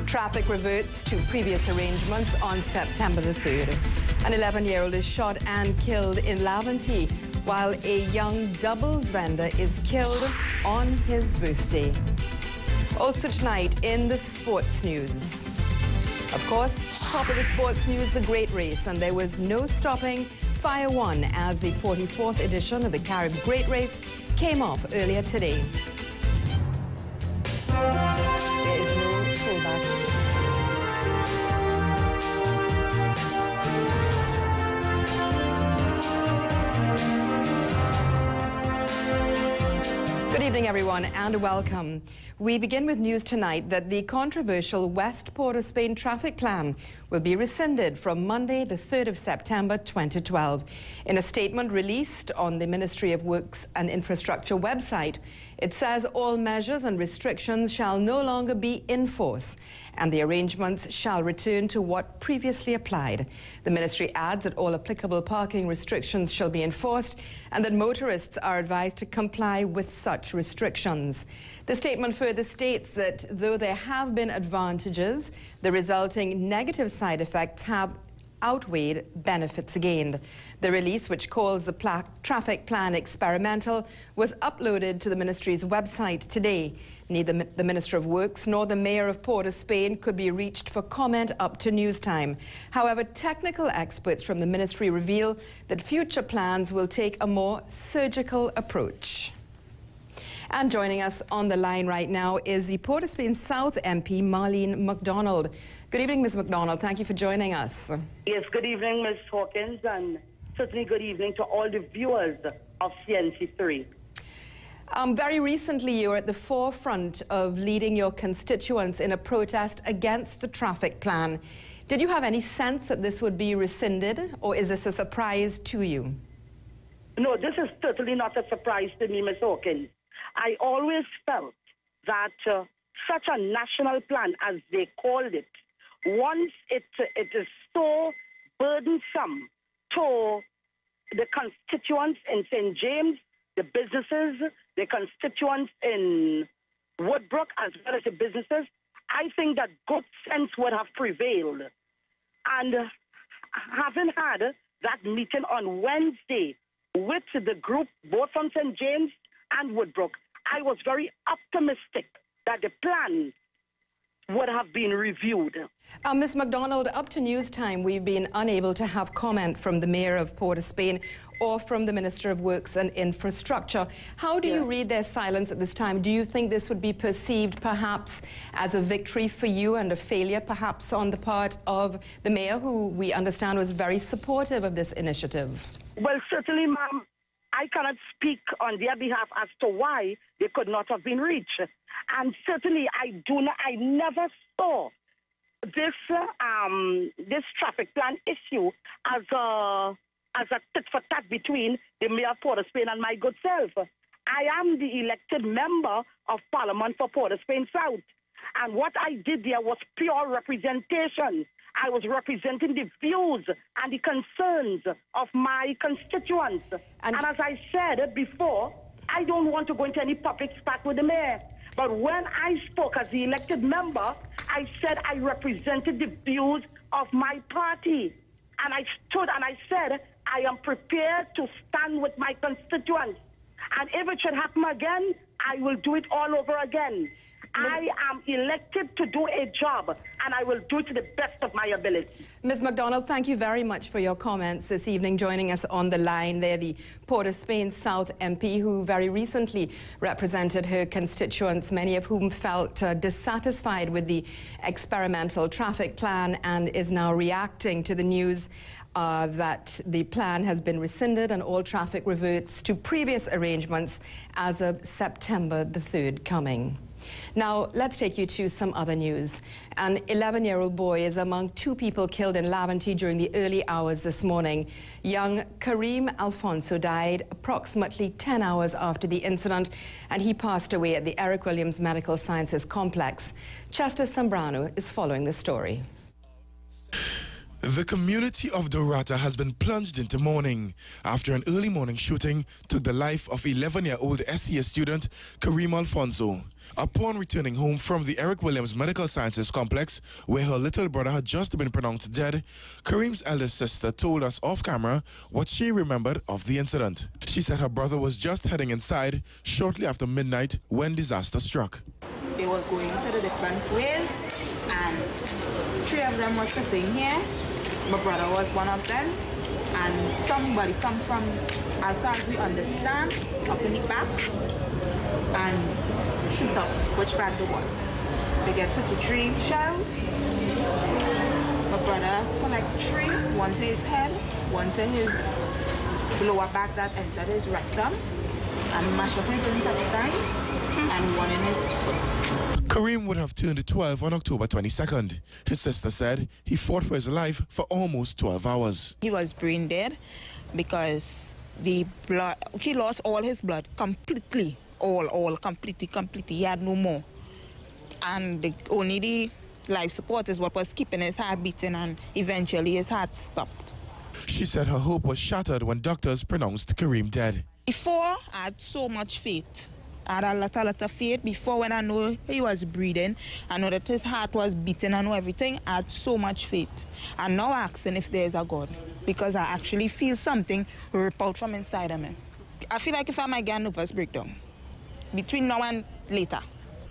Traffic reverts to previous arrangements on September the 3rd. An 11-year-old is shot and killed in Laventille, while a young doubles vendor is killed on his birthday. Also tonight in the sports news. Of course, top of the sports news, the Great Race, and there was no stopping Fire One as the 44th edition of the Carib Great Race came off earlier today. There is no pullback. Good evening, everyone, and welcome. We begin with news tonight that the controversial West Port of Spain traffic plan will be rescinded from Monday, the 3rd of September 2012. In a statement released on the Ministry of Works and Infrastructure website, it says all measures and restrictions shall no longer be in force, and the arrangements shall return to what previously applied. The ministry adds that all applicable parking restrictions shall be enforced and that motorists are advised to comply with such restrictions. The statement further states that though there have been advantages, the resulting negative side effects have outweighed benefits gained. The release, which calls the traffic plan experimental, was uploaded to the ministry's website today. Neither the Minister of Works nor the Mayor of Port of Spain could be reached for comment up to news time. However, technical experts from the ministry reveal that future plans will take a more surgical approach. And joining us on the line right now is the Port of Spain South MP, Marlene McDonald. Good evening, Ms. McDonald. Thank you for joining us. Yes, good evening, Ms. Hawkins, and certainly good evening to all the viewers of CNC3. Very recently, you were at the forefront of leading your constituents in a protest against the traffic plan. Did you have any sense that this would be rescinded, or is this a surprise to you? No, this is certainly not a surprise to me, Ms. Hawkins. I always felt that such a national plan, as they called it, once it is so burdensome to the constituents in St. James, the businesses, the constituents in Woodbrook, as well as the businesses, I think that good sense would have prevailed. And having had that meeting on Wednesday with the group, both from St. James and Woodbrook, I was very optimistic that the plan would have been reviewed. Ms. McDonald, up to news time, we've been unable to have comment from the Mayor of Port of Spain or from the Minister of Works and Infrastructure. How do you read their silence at this time? Do you think this would be perceived perhaps as a victory for you and a failure perhaps on the part of the Mayor, who we understand was very supportive of this initiative? Well, certainly, ma'am, I cannot speak on their behalf as to why they could not have been reached. And certainly, I never saw this traffic plan issue as a tit-for-tat between the Mayor of Port of Spain and my good self. I am the elected member of Parliament for Port of Spain South. And what I did there was pure representation. I was representing the views and the concerns of my constituents. And as I said before, I don't want to go into any public spat with the Mayor. But when I spoke as the elected member, I said I represented the views of my party. And I stood and I said, I am prepared to stand with my constituents. And if it should happen again, I will do it all over again. I am elected to do a job, and I will do it to the best of my ability. Ms. McDonald, thank you very much for your comments this evening. Joining us on the line there, the Port of Spain South MP, who very recently represented her constituents, many of whom felt dissatisfied with the experimental traffic plan and is now reacting to the news that the plan has been rescinded and all traffic reverts to previous arrangements as of September the 3rd coming. Now, let's take you to some other news. An 11-year-old boy is among two people killed in Laventille during the early hours this morning. Young Kareem Alfonso died approximately 10 hours after the incident, and he passed away at the Eric Williams Medical Sciences Complex. Chester Sambrano is following the story. The community of Dorata has been plunged into mourning after an early morning shooting took the life of 11-year-old SCA student Kareem Alfonso. Upon returning home from the Eric Williams Medical Sciences Complex, where her little brother had just been pronounced dead, Kareem's eldest sister told us off camera what she remembered of the incident. She said her brother was just heading inside shortly after midnight when disaster struck. They were going to the different ways, and 3 of them were sitting here. My brother was one of them, and somebody come from, as far as we understand, up in the back and shoot up which bag there was. They get 33 shells. My brother collect 3, one to his head, one to his lower back that entered his rectum, and mash up his intestines, and one in his foot. Kareem would have turned 12 on October 22nd. His sister said he fought for his life for almost 12 hours. He was brain dead because the blood, he lost all his blood completely, completely. He had no more. And only the life support is what was keeping his heart beating, and eventually his heart stopped. She said her hope was shattered when doctors pronounced Kareem dead. Before, I had so much faith. I had a lot of faith. Before, when I know he was breathing, I know that his heart was beating, I know everything, I had so much faith. I'm now asking if there's a God, because I actually feel something rip out from inside of me. I feel like if I might get a nervous breakdown between now and later.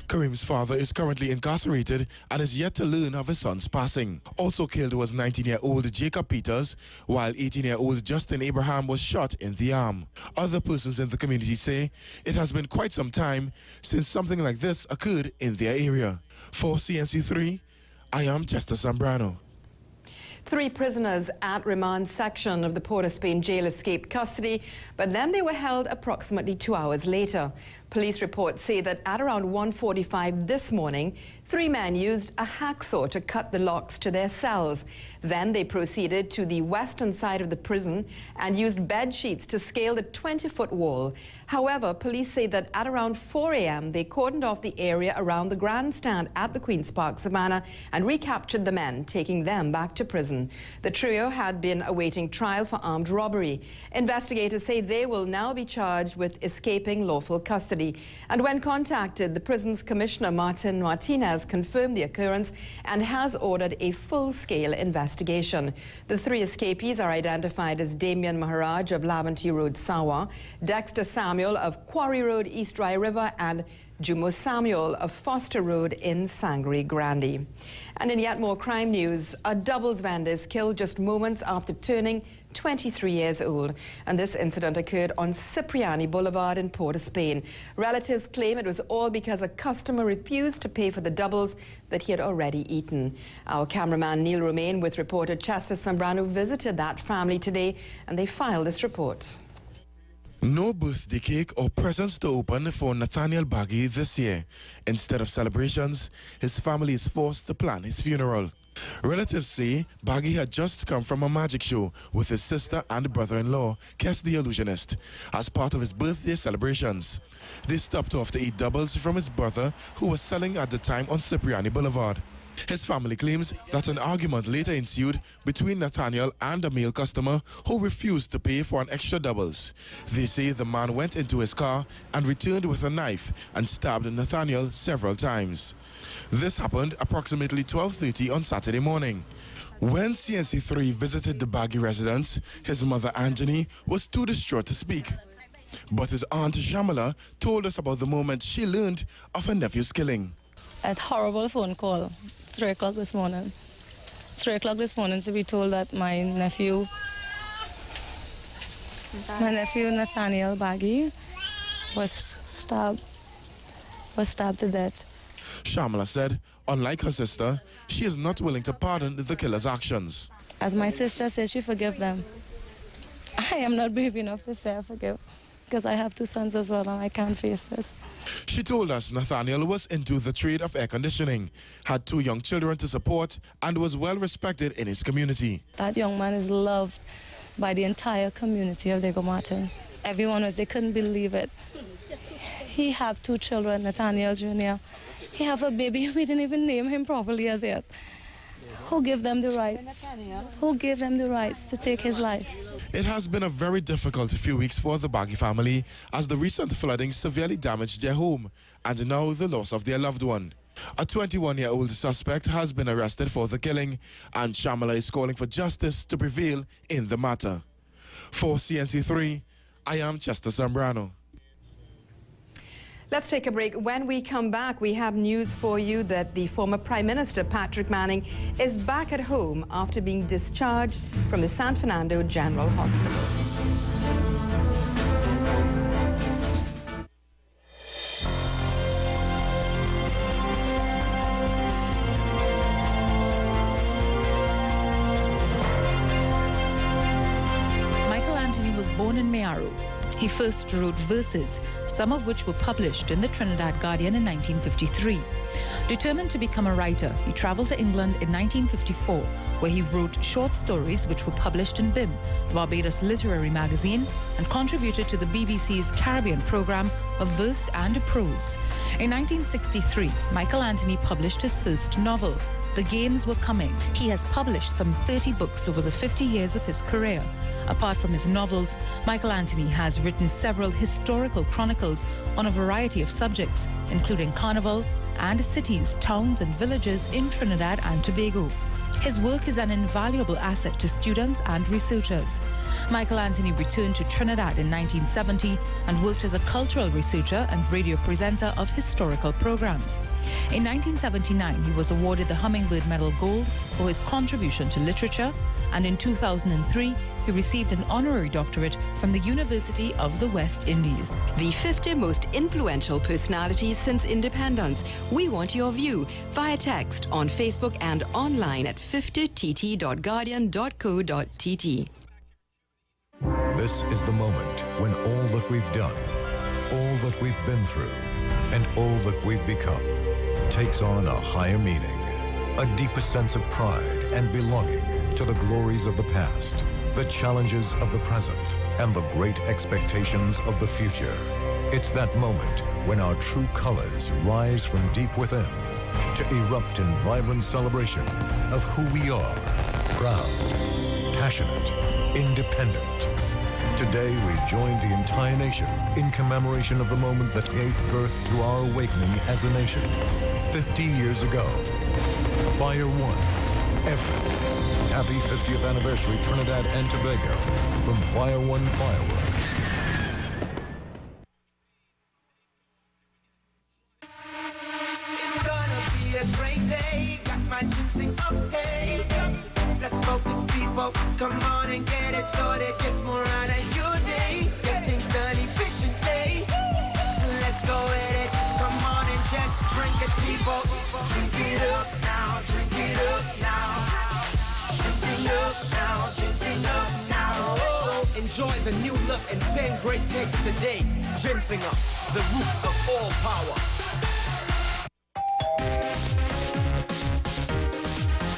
Kareem's father is currently incarcerated and is yet to learn of his son's passing. Also killed was 19-year-old Jacob Peters, while 18-year-old Justin Abraham was shot in the arm. Other persons in the community say it has been quite some time since something like this occurred in their area. For CNC3, I am Chester Zambrano. 3 prisoners at remand section of the Port of Spain jail escaped custody, but then they were held approximately 2 hours later. Police reports say that at around 1:45 this morning, 3 men used a hacksaw to cut the locks to their cells. Then they proceeded to the western side of the prison and used bed sheets to scale the 20-foot wall. However, police say that at around 4 a.m. they cordoned off the area around the grandstand at the Queen's Park Savannah and recaptured the men, taking them back to prison. The trio had been awaiting trial for armed robbery. Investigators say they will now be charged with escaping lawful custody. And when contacted, the prison's commissioner, Martin Martinez, confirmed the occurrence and has ordered a full-scale investigation. The 3 escapees are identified as Damian Maharaj of Laventry Road, Sawa, Dexter Samuel of Quarry Road, East Dry River, and Jumo Samuel of Foster Road in Sangre Grande. And in yet more crime news, a doubles vendor is killed just moments after turning 23 years old. And this incident occurred on Cipriani Boulevard in Port of Spain. Relatives claim it was all because a customer refused to pay for the doubles that he had already eaten. Our cameraman Neil Romain with reporter Chester Zambrano visited that family today, and they filed this report. No birthday cake or presents to open for Nathaniel Baggy this year. Instead of celebrations, his family is forced to plan his funeral. Relatives say Baggy had just come from a magic show with his sister and brother-in-law, Kes the Illusionist, as part of his birthday celebrations. They stopped off to eat doubles from his brother, who was selling at the time on Cipriani Boulevard. His family claims that an argument later ensued between Nathaniel and a male customer who refused to pay for an extra doubles. They say the man went into his car and returned with a knife and stabbed Nathaniel several times. This happened approximately 12:30 on Saturday morning. When CNC3 visited the Baggy residence, his mother Anjani was too distraught to speak. But his aunt Jamala told us about the moment she learned of her nephew's killing. A horrible phone call, 3 o'clock this morning. 3 o'clock this morning to be told that my nephew Nathaniel Baggy was stabbed to death. Shamala said, unlike her sister, she is not willing to pardon the killer's actions. As my sister said, she forgive them. I am not brave enough to say I forgive, because I have 2 sons as well and I can't face this. She told us Nathaniel was into the trade of air conditioning, had 2 young children to support, and was well respected in his community. That young man is loved by the entire community of Diego Martin. Everyone they couldn't believe it. He had 2 children, Nathaniel Jr. He have a baby, we didn't even name him properly as yet. Who gave them the rights? Who gave them the rights to take his life? It has been a very difficult few weeks for the Baggy family as the recent flooding severely damaged their home and now the loss of their loved one. A 21-year-old suspect has been arrested for the killing, and Shamala is calling for justice to prevail in the matter. For CNC3, I am Chester Zambrano. Let's take a break. When we come back, we have news for you that the former Prime Minister, Patrick Manning, is back at home after being discharged from the San Fernando General Hospital. Born in Mayaro, he first wrote verses, some of which were published in the Trinidad Guardian in 1953. Determined to become a writer, he traveled to England in 1954, where he wrote short stories which were published in BIM, the Barbados literary magazine, and contributed to the BBC's Caribbean program of verse and prose. In 1963, Michael Anthony published his first novel, The Games Were Coming. He has published some 30 books over the 50 years of his career. Apart from his novels, Michael Anthony has written several historical chronicles on a variety of subjects, including carnival and cities, towns and villages in Trinidad and Tobago. His work is an invaluable asset to students and researchers. Michael Anthony returned to Trinidad in 1970 and worked as a cultural researcher and radio presenter of historical programs. In 1979, he was awarded the Hummingbird Medal Gold for his contribution to literature, and in 2003, he received an honorary doctorate from the University of the West Indies. The 50 most influential personalities since independence. We want your view via text on Facebook and online at 50tt.guardian.co.tt. This is the moment when all that we've done, all that we've been through, and all that we've become takes on a higher meaning, a deeper sense of pride and belonging to the glories of the past, the challenges of the present, and the great expectations of the future. It's that moment when our true colors rise from deep within to erupt in vibrant celebration of who we are, proud, passionate, independent. Today, we join the entire nation in commemoration of the moment that gave birth to our awakening as a nation 50 years ago. Fire One, everyone. Happy 50th anniversary Trinidad and Tobago from Fire One Fireworks. It's gonna be a great day. Got my ginseng up, hey. Let's focus, people. Come on and get it sorted. Get more out of your day. Get things done efficiently. Let's go with it. Come on and just drink it, people. Drink it up now. Drink it up now. Ginseng up now. Ginseng up now. Oh, enjoy the new look and send great taste today. Ginseng up, the roots of all power.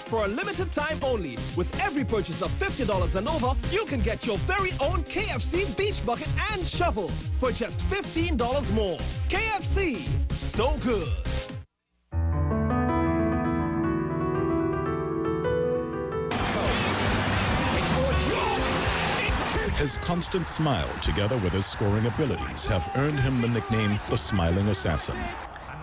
For a limited time only, with every purchase of $50 and over, you can get your very own KFC Beach Bucket and Shovel for just $15 more. KFC, so good. His constant smile, together with his scoring abilities, have earned him the nickname the Smiling Assassin.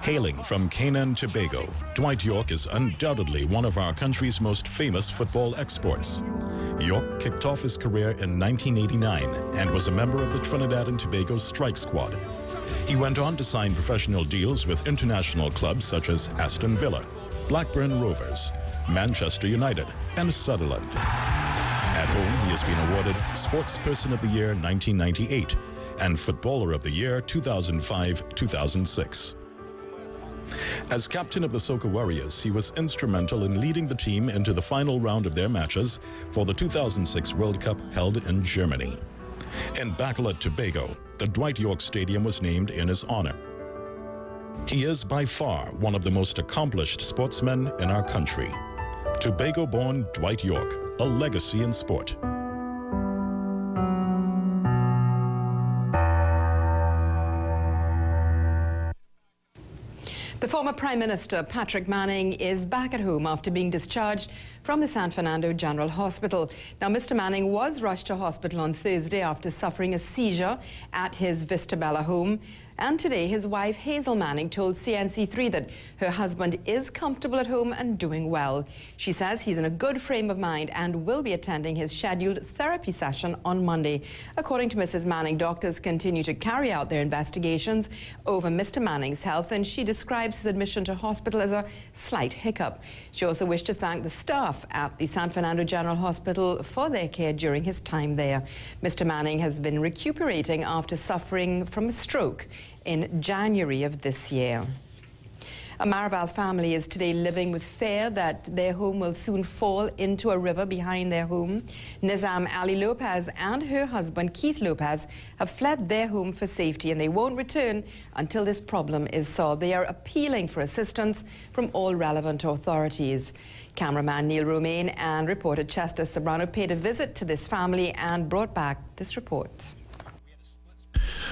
Hailing from Canaan, Tobago, Dwight Yorke is undoubtedly one of our country's most famous football exports. Yorke kicked off his career in 1989 and was a member of the Trinidad and Tobago Strike Squad. He went on to sign professional deals with international clubs such as Aston Villa, Blackburn Rovers, Manchester United, and Sunderland. At home, he has been awarded Sportsperson of the Year 1998 and Footballer of the Year 2005-2006. As captain of the Soca Warriors, he was instrumental in leading the team into the final round of their matches for the 2006 World Cup held in Germany. In Bacolod, Tobago, the Dwight Yorke Stadium was named in his honor. He is by far one of the most accomplished sportsmen in our country. Tobago-born Dwight Yorke, a legacy in sport. The former Prime Minister, Patrick Manning, is back at home after being discharged from the San Fernando General Hospital. Now, Mr. Manning was rushed to hospital on Thursday after suffering a seizure at his Vista Bella home. And today, his wife, Hazel Manning, told CNC3 that her husband is comfortable at home and doing well. She says he's in a good frame of mind and will be attending his scheduled therapy session on Monday. According to Mrs. Manning, doctors continue to carry out their investigations over Mr. Manning's health, and she describes his admission to hospital as a slight hiccup. She also wished to thank the staff at the San Fernando General Hospital for their care during his time there. Mr. Manning has been recuperating after suffering from a stroke in January of this year. A Maraval family is today living with fear that their home will soon fall into a river behind their home. Nizam Ali Lopez and her husband Keith Lopez have fled their home for safety, and they won't return until this problem is solved. They are appealing for assistance from all relevant authorities. Cameraman Neil Romain and reporter Chester Sobrano paid a visit to this family and brought back this report.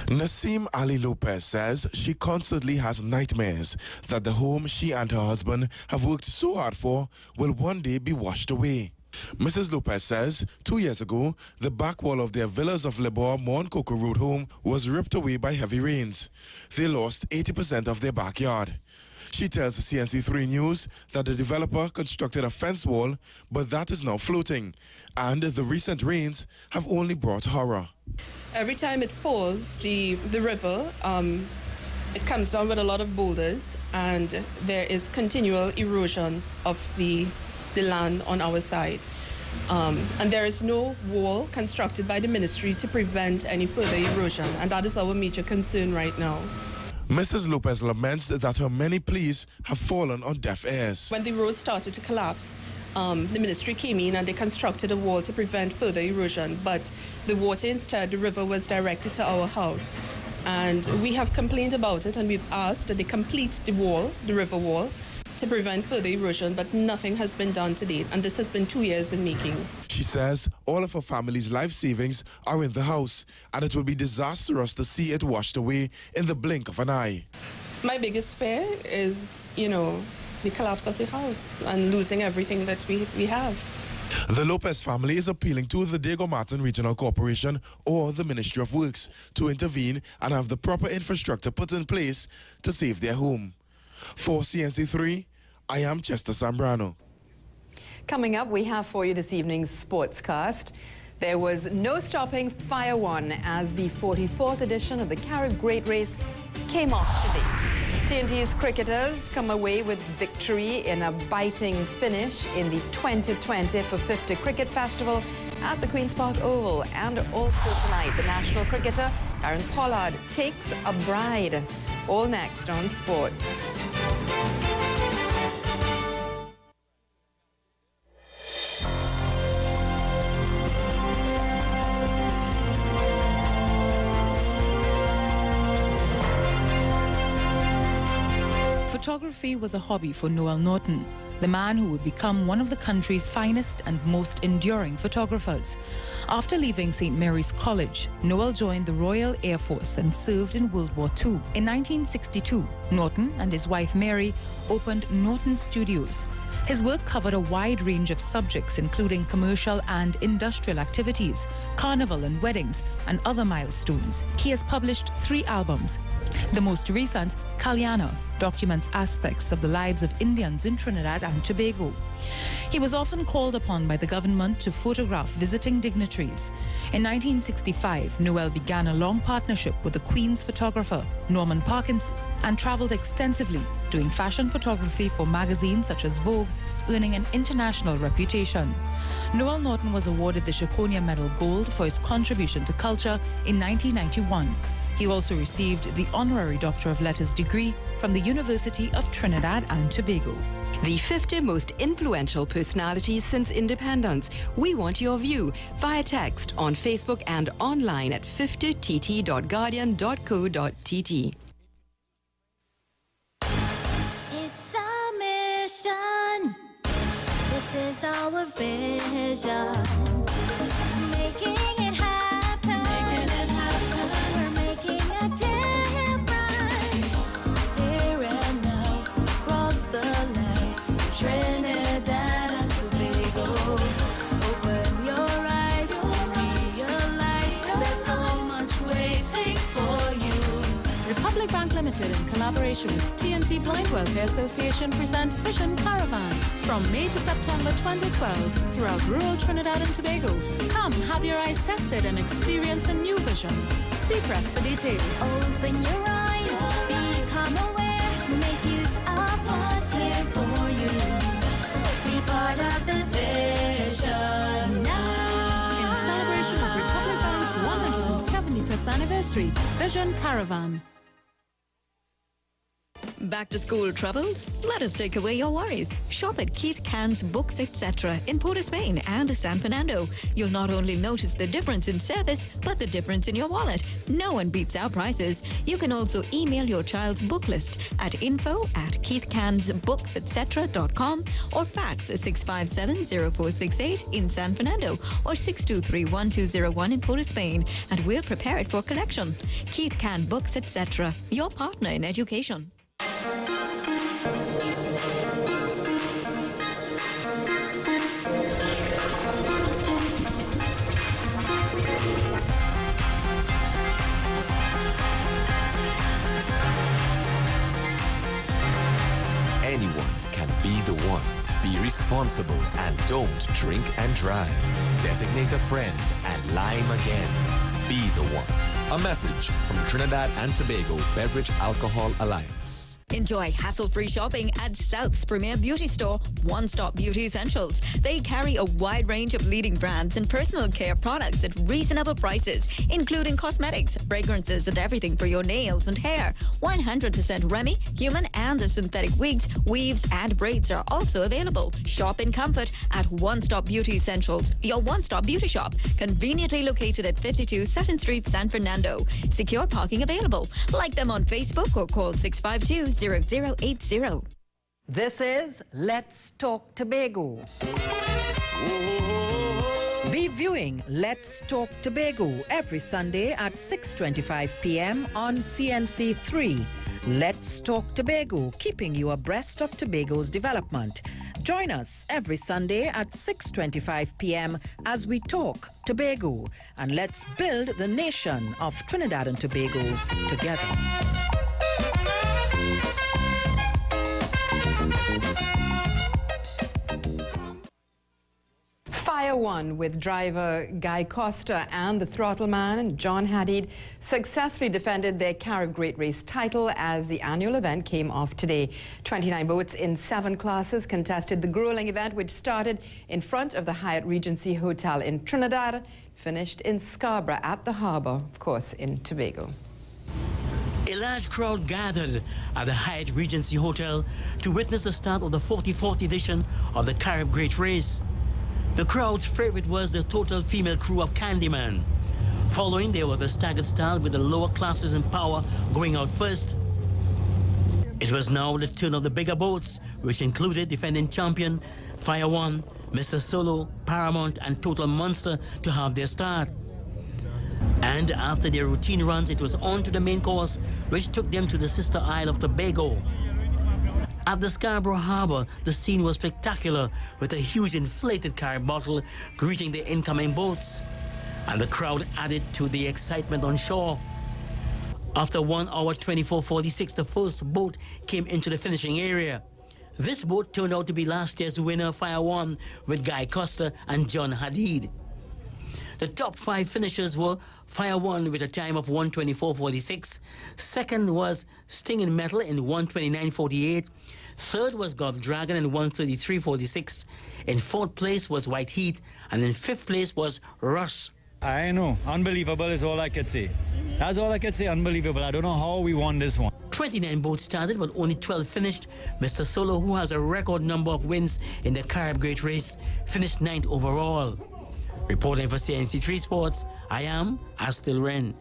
Nasim Ali Lopez says she constantly has nightmares that the home she and her husband have worked so hard for will one day be washed away. Mrs. Lopez says 2 years ago, the back wall of their Villas of Lebor Moncoko Road home was ripped away by heavy rains. They lost 80% of their backyard. She tells CNC3 News that the developer constructed a fence wall, but that is now floating, and the recent rains have only brought horror. Every time it falls, the river, it comes down with a lot of boulders, and there is continual erosion of the land on our side. And there is no wall constructed by the ministry to prevent any further erosion, and that is our major concern right now. Mrs. Lopez laments that her many pleas have fallen on deaf ears. When the road started to collapse, the ministry came in and they constructed a wall to prevent further erosion, but the water instead, the river was directed to our house. And we have complained about it, and we've asked that they complete the wall, the river wall, to prevent further erosion, but nothing has been done to date, and this has been 2 years in making. She says all of her family's life savings are in the house, and it will be disastrous to see it washed away in the blink of an eye. My biggest fear is, the collapse of the house and losing everything that we have. The Lopez family is appealing to the Diego Martin Regional Corporation or the Ministry of Works to intervene and have the proper infrastructure put in place to save their home. For CNC3, I am Chester Zambrano. Coming up, we have for you this evening's Sportscast. There was no stopping Fire One as the 44th edition of the Carib Great Race came off today. TNT's cricketers come away with victory in a biting finish in the 2020 for 50 Cricket Festival at the Queen's Park Oval. And also tonight, the national cricketer Aaron Pollard takes a bride. All next on Sports. Photography was a hobby for Noel Norton, the man who would become one of the country's finest and most enduring photographers. After leaving St. Mary's College, Noel joined the Royal Air Force and served in World War II. In 1962, Norton and his wife Mary opened Norton Studios. His work covered a wide range of subjects, including commercial and industrial activities, carnival and weddings, and other milestones. He has published 3 albums. The most recent, Kalyana, documents aspects of the lives of Indians in Trinidad and Tobago. He was often called upon by the government to photograph visiting dignitaries. In 1965, Noel began a long partnership with the Queen's photographer, Norman Parkinson, and traveled extensively, doing fashion photography for magazines such as Vogue, earning an international reputation. Noel Norton was awarded the Chaconia Medal Gold for his contribution to culture in 1991. He also received the Honorary Doctor of Letters degree from the University of Trinidad and Tobago. The 50 most influential personalities since independence. We want your view via text on Facebook and online at 50tt.guardian.co.tt. It's our mission. This is our vision. Making it happen. We're making a difference here and now. Limited, in collaboration with TNT Blind Welfare Association, present Vision Caravan from May to September 2012 throughout rural Trinidad and Tobago. Come have your eyes tested and experience a new vision. See press for details. Open your eyes, become aware, make use of what's here for you. Be part of the vision now. In celebration of Republic Bank's 175th anniversary, Vision Caravan. Back to school troubles? Let us take away your worries. Shop at Keith Cann's Books Etc. in Port of Spain and San Fernando. You'll not only notice the difference in service, but the difference in your wallet. No one beats our prices. You can also email your child's book list at info@keithcannsbooksetc.com or fax 657-0468 in San Fernando or 623-1201 in Port of Spain, and we'll prepare it for collection. Keith Cann Books Etc. Your partner in education. Anyone can be the one. Be responsible and don't drink and drive. Designate a friend and lime again. Be the one. A message from Trinidad and Tobago Beverage Alcohol Alliance. Enjoy hassle-free shopping at South's premier beauty store, One Stop Beauty Essentials. They carry a wide range of leading brands and personal care products at reasonable prices, including cosmetics, fragrances, and everything for your nails and hair. 100% Remy, human and synthetic wigs, weaves, and braids are also available. Shop in comfort at One Stop Beauty Essentials, your one-stop beauty shop, conveniently located at 52 Sutton Street, San Fernando. Secure parking available. Like them on Facebook or call 652-0080. This is Let's Talk Tobago. Be viewing Let's Talk Tobago every Sunday at 6:25 p.m. on CNC3. Let's Talk Tobago, keeping you abreast of Tobago's development. Join us every Sunday at 6:25 p.m. as we talk Tobago, and let's build the nation of Trinidad and Tobago together. Fire One with driver Guy Costa and the Throttle Man, John Hadid, successfully defended their Carib Great Race title as the annual event came off today. 29 boats in 7 classes contested the grueling event, which started in front of the Hyatt Regency Hotel in Trinidad, finished in Scarborough at the harbour, of course, in Tobago. A large crowd gathered at the Hyatt Regency Hotel to witness the start of the 44th edition of the Carib Great Race. The crowd's favorite was the total female crew of Candyman. Following, there was a staggered start with the lower classes in power going out first. It was now the turn of the bigger boats, which included defending champion Fire One, Mr. Solo, Paramount, and Total Monster to have their start. And after their routine runs, it was on to the main course, which took them to the sister isle of Tobago. At the Scarborough Harbour, the scene was spectacular, with a huge inflated Carib bottle greeting the incoming boats, and the crowd added to the excitement on shore. After 1 hour 24:46, the first boat came into the finishing area. This boat turned out to be last year's winner, Fire One, with Guy Costa and John Hadid. The top 5 finishers were Fire One with a time of 1:24:46. Second was Stinging Metal in 1:29:48. Third was Gulf Dragon in 1:33:46. In 4th place was White Heat, and in 5th place was Rush. I know. Unbelievable is all I could say. That's all I could say. Unbelievable. I don't know how we won this one. 29 boats started, but only 12 finished. Mr. Solo, who has a record number of wins in the Carib Great Race, finished 9th overall. Reporting for CNC3 Sports, I am Astil Wren.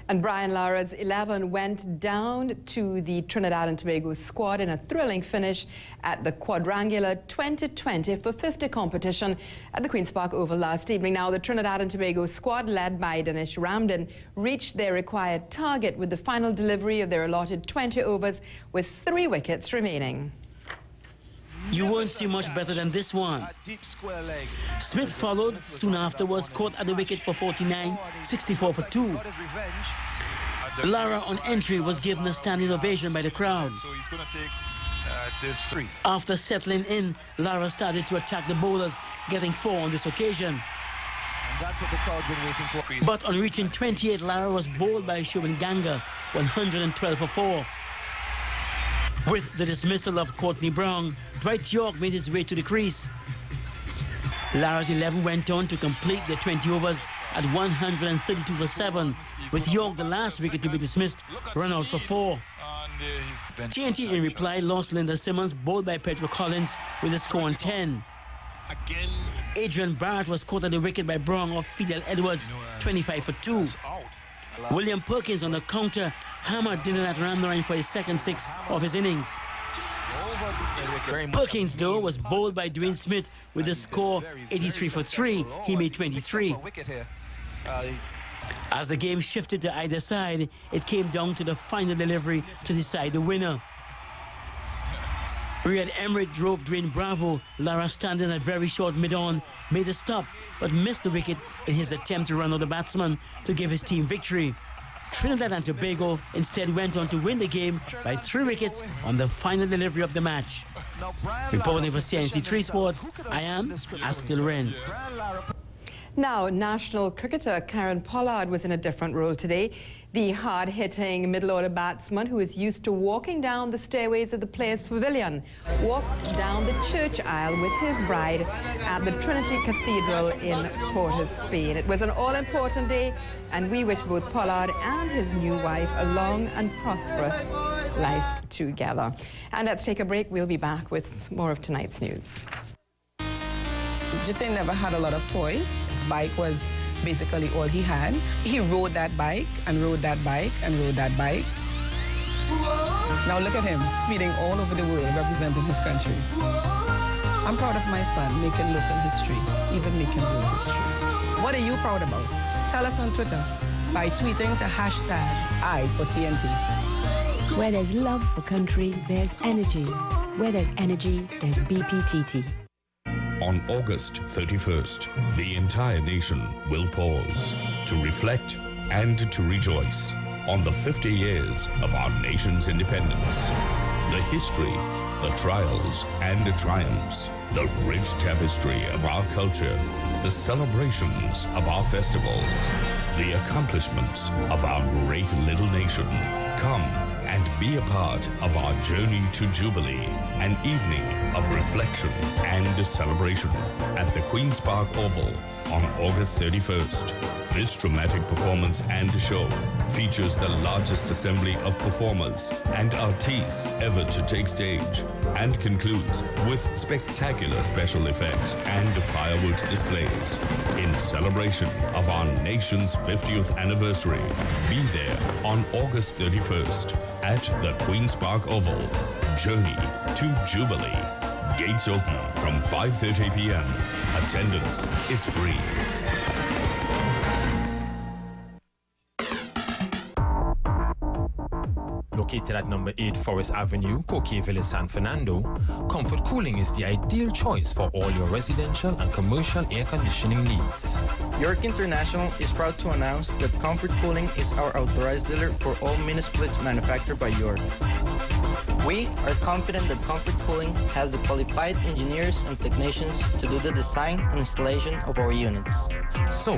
And Brian Lara's 11 went down to the Trinidad and Tobago squad in a thrilling finish at the Quadrangular 2020 for 50 competition at the Queen's Park Oval last evening. Now, the Trinidad and Tobago squad, led by Danish Ramden, reached their required target with the final delivery of their allotted 20 overs with 3 wickets remaining. You won't see much better than this one. Smith followed soon afterwards, caught at the wicket for 49, 64 for 2. Lara on entry was given a standing ovation by the crowd. So he's going to take this 3. After settling in, Lara started to attack the bowlers, getting 4 on this occasion. And that's what the crowd's been waiting for. But on reaching 28, Lara was bowled by Shubman Ganga, 112 for 4. With the dismissal of Courtney Brown, Dwight York made his way to the crease. Lara's 11 went on to complete the 20 overs at 132 for 7, with York, the last wicket to be dismissed, run out for 4. TNT in reply lost Linda Simmons, bowled by Petra Collins, with a score on 10. Adrian Barrett was caught at the wicket by Brown off Fidel Edwards, 25 for 2. William Perkins on the counter hammered Dinanath Ramnarine for his second 6 of his innings. Perkins, though, was bowled by Dwayne Smith with a score 83 for 3. He made 23. As the game shifted to either side, it came down to the final delivery to decide the winner. Riyad Emmerich drove Dwayne Bravo. Lara, standing at very short mid-on, made a stop but missed the wicket in his attempt to run out the batsman to give his team victory. Trinidad and Tobago instead went on to win the game by 3 wickets on the final delivery of the match. Reporting for CNC3 Sports, I am Astil Wren. Now, national cricketer Kieron Pollard was in a different role today. The hard-hitting middle-order batsman, who is used to walking down the stairways of the Players' Pavilion, walked down the church aisle with his bride at the Trinity Cathedral in Port of Spain. It was an all-important day, and we wish both Pollard and his new wife a long and prosperous life together. And let's take a break. We'll be back with more of tonight's news. Justin never had a lot of toys. His bike was basically all he had. He rode that bike and rode that bike and rode that bike. Now look at him, speeding all over the world, representing his country. I'm proud of my son, making local history, even making world history. What are you proud about? Tell us on Twitter by tweeting to #I4TNT. Where there's love for country, there's energy. Where there's energy, there's BPTT. On August 31st, the entire nation will pause to reflect and to rejoice on the 50 years of our nation's independence. The history, the trials and the triumphs, the rich tapestry of our culture, the celebrations of our festivals, the accomplishments of our great little nation. Come and be a part of our journey to Jubilee, an evening of reflection and celebration at the Queen's Park Oval on August 31st. This dramatic performance and show features the largest assembly of performers and artists ever to take stage, and concludes with spectacular special effects and fireworks displays in celebration of our nation's 50th anniversary. Be there on August 31st at the Queen's Park Oval. Journey to Jubilee. Gates open from 5:30 p.m. Attendance is free. Located at number 8 Forest Avenue, Coquille Village, San Fernando, Comfort Cooling is the ideal choice for all your residential and commercial air conditioning needs. York International is proud to announce that Comfort Cooling is our authorized dealer for all mini splits manufactured by York. We are confident that Comfort Cooling has the qualified engineers and technicians to do the design and installation of our units. So,